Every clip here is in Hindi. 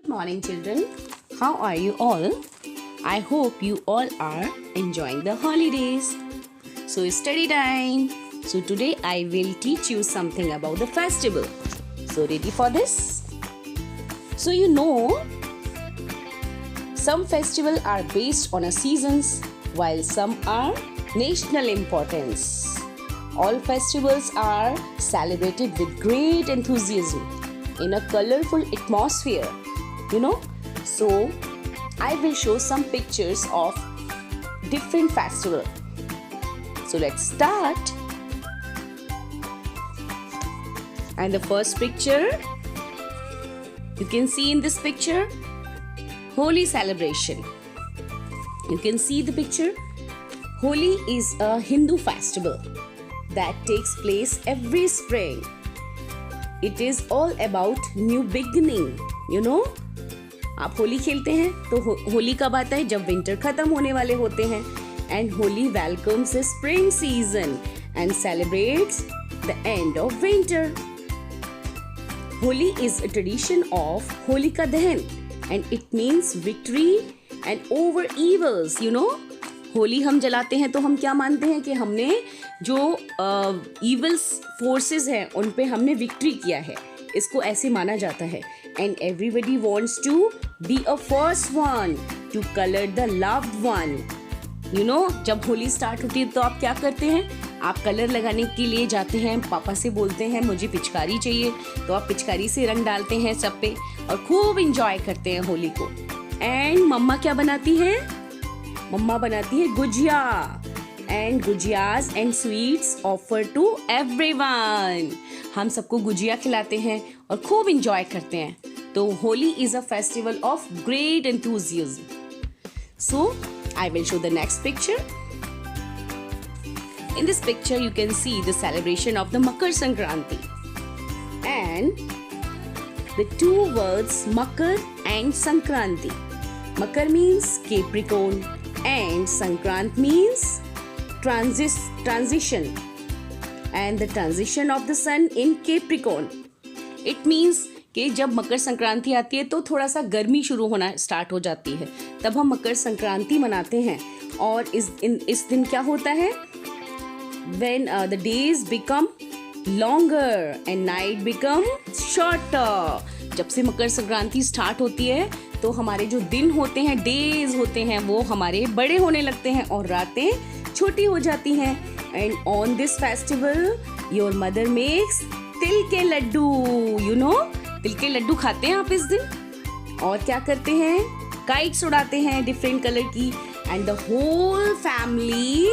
Morning, children. How are you all? I hope you all are enjoying the holidays. So, study time. So, today I will teach you something about the festival. So, ready for this? So, some festivals are based on a seasons, while some are national importance. All festivals are celebrated with great enthusiasm in a colorful atmosphere. So I will show some pictures of different festivals. So let's start. And the first picture, you can see in this picture, Holi celebration. You can see the picture. Holi is a Hindu festival that takes place every spring. It is all about new beginning. आप होली खेलते हैं तो होली कब आता है? जब विंटर खत्म होने वाले होते हैं. And Holi welcomes the spring season and celebrates the end of winter. Holi is a tradition of Holika Dahan and it means victory and over evils. Holi हम जलाते हैं तो हम क्या मानते हैं कि हमने जो इवल्स फोर्सेस हैं उन पे हमने विक्ट्री किया है. इसको ऐसे माना जाता है. And everybody wants to be a first one to color the loved one. जब होली स्टार्ट होती है तो आप क्या करते हैं? आप कलर लगाने के लिए जाते हैं, पापा से बोलते हैं मुझे पिचकारी चाहिए, तो आप पिचकारी से रंग डालते हैं सब पे और खूब इंजॉय करते हैं होली को. एंड मम्मा क्या बनाती है? मम्मा बनाती है gujiya. And gujiyas and sweets offer to everyone. हम सबको गुजिया खिलाते हैं और खूब इंजॉय करते हैं. तो Holi is a festival of great enthusiasm. So, I will show the next picture. In this picture, you can see the celebration of the Makar Sankranti. And the two words Makar and Sankranti. Makar means Capricorn and Sankrant means transition. And the transition of the sun in Capricorn. It means कि जब मकर संक्रांति आती है तो थोड़ा सा गर्मी शुरू होना स्टार्ट हो जाती है, तब हम मकर संक्रांति मनाते हैं. और इस दिन क्या होता है? When the days become longer and night become shorter. जब से मकर संक्रांति स्टार्ट होती है तो हमारे जो दिन होते हैं, डेज होते हैं, वो हमारे बड़े होने लगते हैं और रातें छोटी हो जाती हैं. And on this festival, your mother makes तिल के लड्डू. तिल के लड्डू खाते हैं आप इस दिन. और क्या करते हैं? काइट्स उड़ाते हैं डिफरेंट कलर की. And the whole family,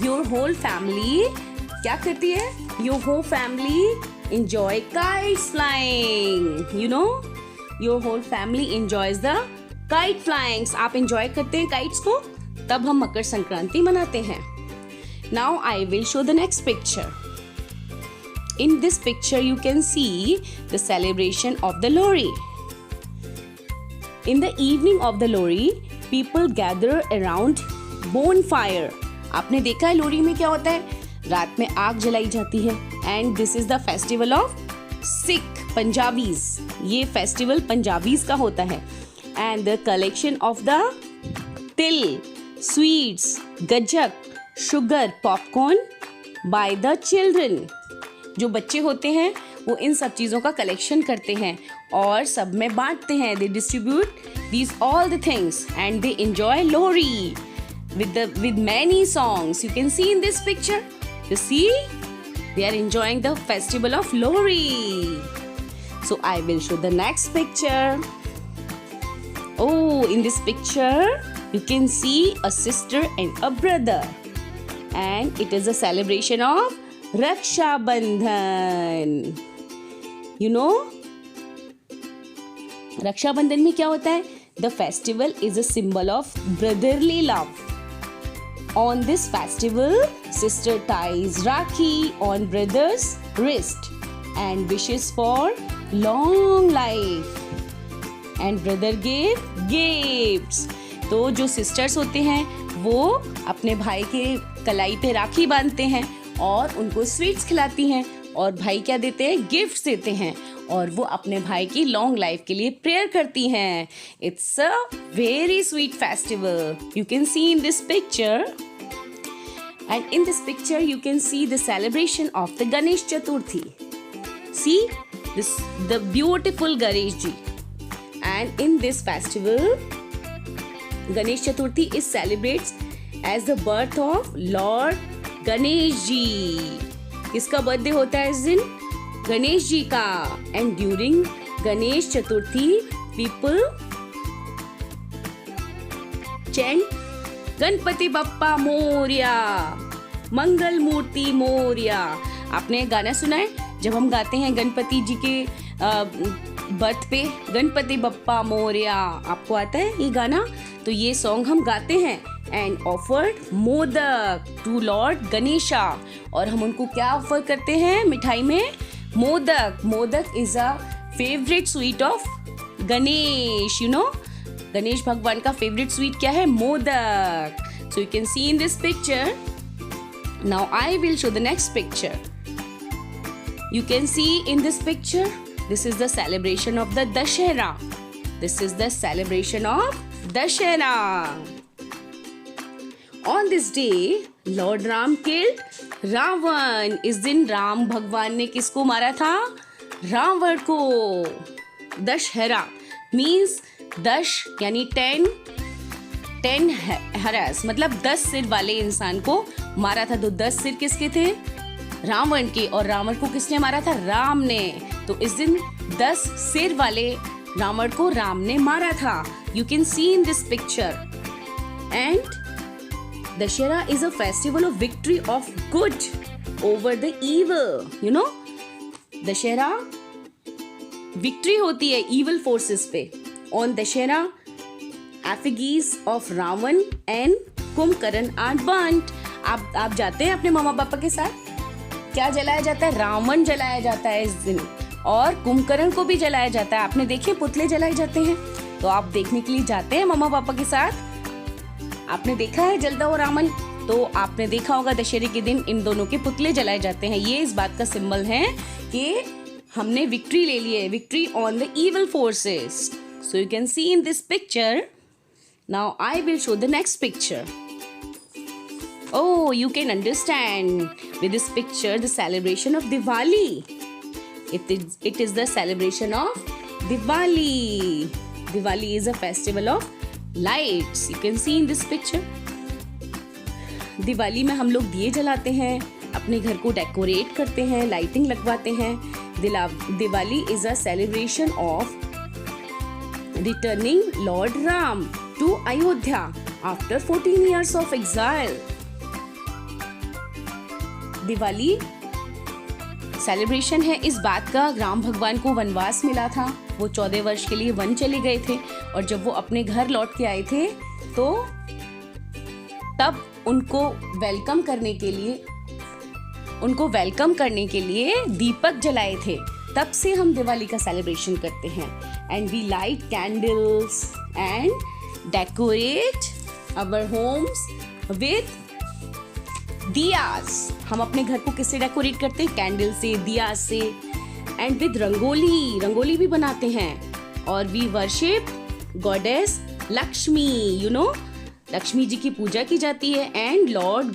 your whole family क्या करती है? Your whole family enjoy kites flying. Your whole family enjoys the kite flyings. आप एंजॉय करते हैं काइट्स को, तब हम मकर संक्रांति मनाते हैं. Now I will show the next picture. In this picture, you can see the celebration of the Lohri. In the evening of the Lohri, people gather around bonfire. आपने देखा है लोहरी में क्या होता है? रात में आग जलाई जाती है. And this is the festival of Sikh Punjabis. ये फेस्टिवल पंजाबीज का होता है. And the collection of the til, sweets, gajak, sugar, popcorn by the children. जो बच्चे होते हैं वो इन सब चीज़ों का कलेक्शन करते हैं और सब में बांटते हैं. They distribute these all the things and they enjoy Lohri with many songs. You can see in this picture. You see? They are enjoying the festival of Lohri. So I will show the next picture. Oh, in this picture, you can see a sister and a brother. And it is a celebration of Raksha Bandhan. Raksha Bandhan में क्या होता है? The festival is a symbol of brotherly love. On this festival, sister ties Rakhi on brother's wrist and wishes for long life. And brother gave gifts. तो जो sisters होते हैं वो अपने भाई के कलाई पे राखी बांधते हैं और उनको स्वीट्स खिलाती हैं और भाई क्या देते हैं? गिफ्ट्स देते हैं और वो अपने भाई की लॉन्ग लाइफ के लिए प्रेयर करती हैं. It's a very sweet festival. You can see in this picture. And in this picture you can see the celebration of the Ganesh Chaturthi. See this, the beautiful Ganesh ji. And in this festival Ganesh Chaturthi is celebrates as the birth of Lord Ganesh ji. किसका बर्थडे होता है इस दिन? गणेश जी का. And during Ganesh Chaturthi people chant Ganpati Bappa Moriya, मंगल मूर्ति मोरिया. आपने गाना सुना है जब हम गाते हैं गणपति जी के बर्थ पे, गणपति बप्पा मोरिया. आपको आता है ये गाना? तो ये सॉन्ग हम गाते हैं. And offered modak to Lord Ganesha. और हम उनको क्या ऑफर करते हैं मिठाई में? Modak. Modak is a favourite sweet of Ganesh. You know, Ganesh भगवान का फेवरेट स्वीट क्या है? Modak. So you can see in this picture. Now I will show the next picture. You can see in this picture, this is the celebration of the Dashera. This is the celebration of Dashera. On this day, Lord Ram killed Ravan. इस दिन राम भगवान ने किसको मारा था? रावण को. दशहरा means 10 यानी 10 हरस मतलब 10 सिर वाले इंसान को मारा था. तो 10 सिर किसके थे? रावण के. और रावण को किसने मारा था? राम ने. तो इस दिन 10 सिर वाले रावण को राम ने मारा था. You can see in this picture. And Dussehra is a festival of victory of good over the evil. You know, Dussehra victory होती है इविल फोर्सेस पे. On Dussehra effigies of Ravan and Kumbhakarna are burnt. आप जाते हैं अपने मामा पापा के साथ? क्या जलाया जाता है? रावण जलाया जाता है इस दिन. और कुंभकर्ण को भी जलाया जाता है. आपने देखे पुतले जलाए जाते हैं? तो आप देखने के लिए जाते हैं मामा पापा के साथ? आपने देखा है जलता हुआ रावण? तो आपने देखा होगा दशहरे के दिन इन दोनों के पुतले जलाए जाते हैं. ये इस बात का सिंबल है कि हमने विक्ट्री ले ली है. Victory on the evil forces. So you can see in this picture. Now I will show the next picture. Oh, you can understand with this picture the celebration of Diwali. It is the celebration of Diwali. Diwali is a festival of lights. You can see in this picture. Diwali में हम लोग दिए जलाते हैं, अपने घर को डेकोरेट करते हैं, लाइटिंग लगवाते हैं. Diwali is a celebration of returning Lord Ram to Ayodhya after 14 years of exile. Diwali celebration है इस बात का, राम भगवान को वनवास मिला था. वो 14 वर्ष के लिए वन चले गए थे. और जब वो अपने घर लौट के आए थे तो तब उनको वेलकम करने के लिए दीपक जलाए थे. तब से हम दिवाली का सेलिब्रेशन करते हैं. And we light candles and decorate our homes with diyas. हम अपने घर को किससे डेकोरेट करते हैं? कैंडल से, दिया से. एंड विद रंगोली भी बनाते हैं. और we worship goddess Lakshmi. You know, Lakshmi ji की पूजा की जाती है. एंड लॉर्ड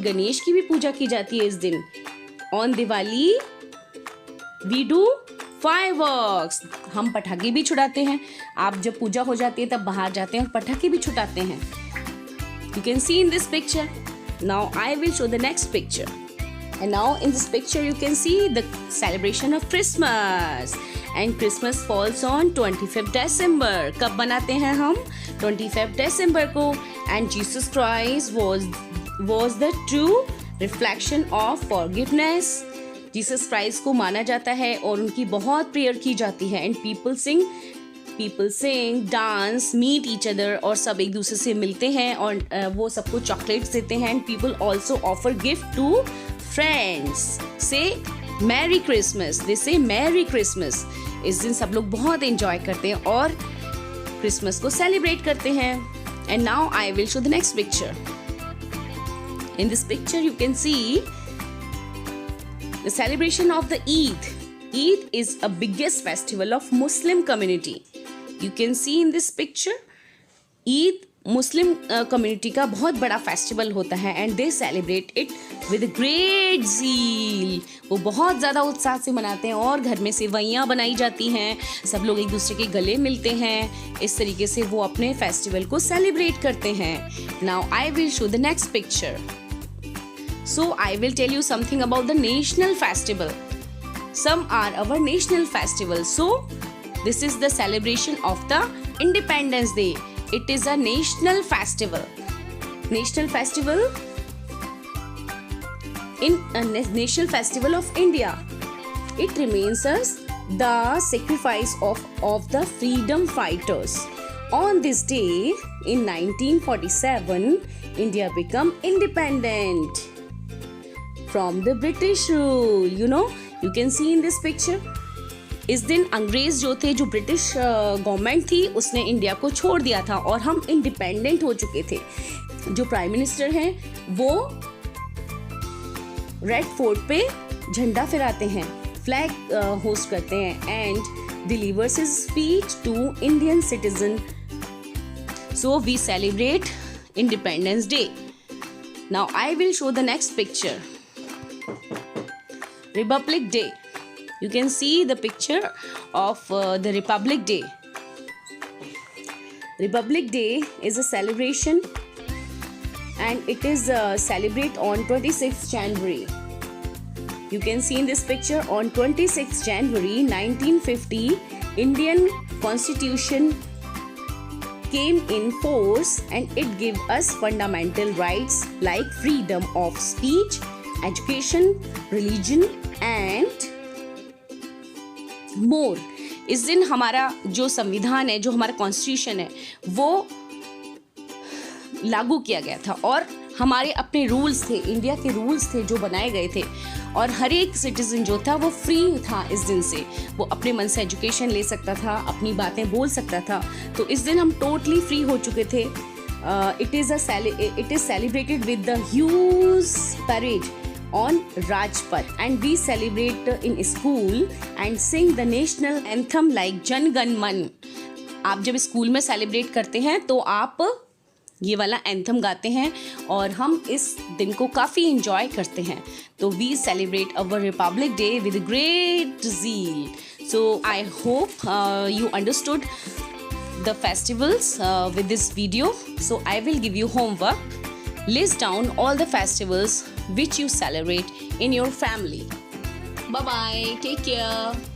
गणेश की भी पूजा की जाती है इस दिन. On Diwali we do fireworks. हम पटाखे भी छुड़ाते हैं. आप जब पूजा हो जाती है तब बाहर जाते हैं और पटाखे भी छुटाते हैं. You can see in this picture. Now I will show the next picture. And now in this picture you can see the celebration of Christmas. And Christmas falls on 25th December. कब मनाते हैं हम? 25th December को. And Jesus Christ was the true reflection of forgiveness. Jesus Christ को माना जाता है और उनकी बहुत प्रेयर की जाती है. And people sing, dance, meet each other. और सब एक दूसरे से मिलते हैं और वो सबको चॉकलेट्स देते हैं. And people also offer gift to friends. Say merry Christmas. They say merry Christmas. इस दिन सब लोग बहुत एंजॉय करते हैं और क्रिसमस को सेलिब्रेट करते हैं. And now I will show the next picture. In this picture you can see the celebration of the Eid. Eid is a biggest festival of Muslim community. You can see in this picture, Eid Muslim community का बहुत बड़ा फेस्टिवल होता है and they celebrate it with great zeal. वो बहुत ज़्यादा उत्साह से मनाते हैं और घर में सेवइयाँ बनाई जाती हैं, सब लोग एक दूसरे के गले मिलते हैं. इस तरीके से वो अपने फेस्टिवल को सेलिब्रेट करते हैं. Now I will show the next picture. So I will tell you something about the national festival. Some are our national festivals. So, this is the celebration of the Independence Day. It is a national festival. National festival in a national festival of India. It remains as the sacrifice of the freedom fighters. On this day in 1947, India became independent from the British rule. You can see in this picture. इस दिन अंग्रेज जो थे, जो ब्रिटिश गवर्नमेंट थी, उसने इंडिया को छोड़ दिया था और हम इंडिपेंडेंट हो चुके थे. जो प्राइम मिनिस्टर हैं वो रेड फोर्ट पे झंडा फहराते हैं, फ्लैग होस्ट करते हैं and delivers his speech to Indian citizen. So we celebrate Independence Day. Now I will show the next picture. Republic Day. You can see the picture of the Republic Day. Republic Day is a celebration and it is celebrated on 26th January. You can see in this picture on 26th January 1950, Indian Constitution came in force and it gave us fundamental rights like freedom of speech, education, religion and more. इस दिन हमारा जो संविधान है, जो हमारा कॉन्स्टिट्यूशन है, वो लागू किया गया था और हमारे अपने रूल्स थे, इंडिया के रूल्स थे जो बनाए गए थे और हर एक सिटीजन जो था वो फ्री था इस दिन से. वो अपने मन से एजुकेशन ले सकता था, अपनी बातें बोल सकता था. तो इस दिन हम टोटली फ्री हो चुके थे. It is celebrated with the huge parade on Rajpath and we celebrate in school and sing the national anthem like Jan Gan Man. आप जब स्कूल में सेलिब्रेट करते हैं तो आप ये वाला एंथम गाते हैं और हम इस दिन को काफ़ी इंजॉय करते हैं. तो we celebrate our Republic Day with great zeal. So I hope you understood the festivals with this video. So I will give you homework. List down all the festivals which you celebrate in your family. Bye bye. Take care.